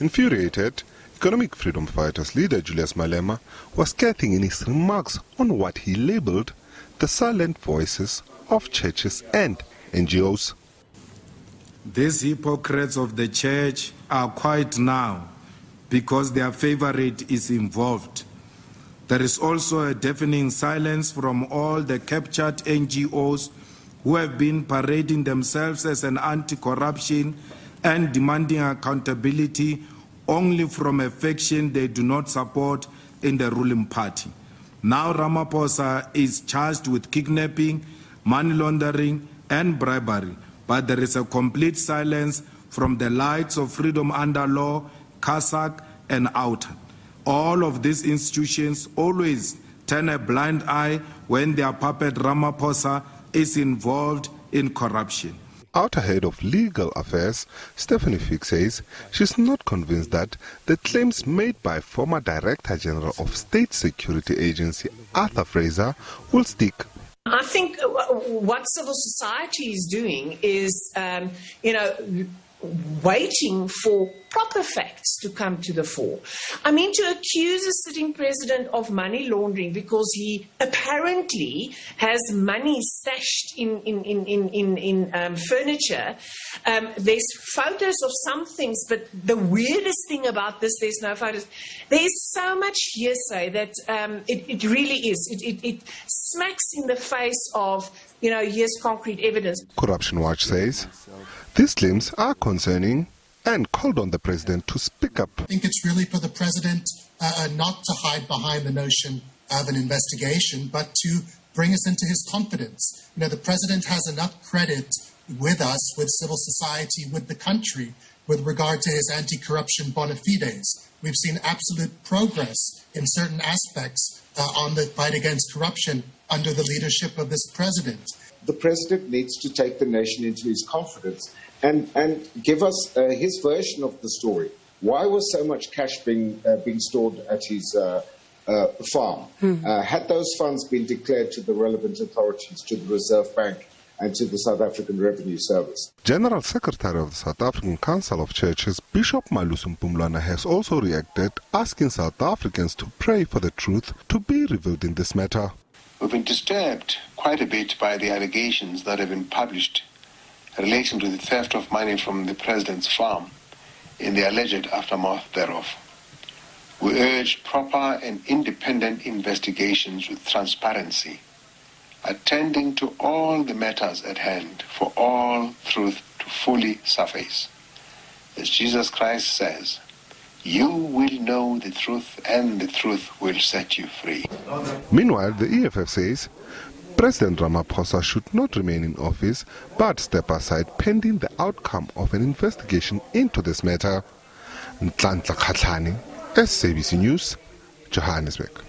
Infuriated, Economic Freedom Fighters leader Julius Malema was scathing in his remarks on what he labelled the silent voices of churches and NGOs. These hypocrites of the church are quiet now because their favorite is involved. There is also a deafening silence from all the captured NGOs who have been parading themselves as an anti-corruption and demanding accountability only from a faction they do not support in the ruling party. Now Ramaphosa is charged with kidnapping, money laundering and bribery, but there is a complete silence from the lights of Freedom Under Law, CASAC and OUTA. All of these institutions always turn a blind eye when their puppet Ramaphosa is involved in corruption. OUTA head of legal affairs, Stephanie Fick, says she's not convinced that the claims made by former Director General of State Security Agency Arthur Fraser will stick. I think what civil society is doing is, waiting for proper facts to come to the fore. I mean, to accuse a sitting president of money laundering because he apparently has money stashed in furniture. There's photos of some things, but the weirdest thing about this, there's no photos. There's so much hearsay that it really is. It smacks in the face of, here's concrete evidence. Corruption Watch says these claims are concerning and called on the president to speak up. I think it's really for the president not to hide behind the notion of an investigation, but to bring us into his confidence. The president has enough credit with us, with civil society, with the country, with regard to his anti-corruption bona fides. We've seen absolute progress in certain aspects on the fight against corruption under the leadership of this president. The president needs to take the nation into his confidence and give us his version of the story. Why was so much cash being stored at his farm? Had those funds been declared to the relevant authorities, to the Reserve Bank and to the South African Revenue Service? General Secretary of the South African Council of Churches, Bishop Malusi Mpumlwana, has also reacted, asking South Africans to pray for the truth to be revealed in this matter. We've been disturbed quite a bit by the allegations that have been published relating to the theft of money from the president's farm in the alleged aftermath thereof. We urge proper and independent investigations with transparency, attending to all the matters at hand for all truth to fully surface. As Jesus Christ says, "You will know the truth and the truth will set you free." Meanwhile, the EFF says President Ramaphosa should not remain in office but step aside pending the outcome of an investigation into this matter. Nhlanhla Khatlhane, SABC News, Johannesburg.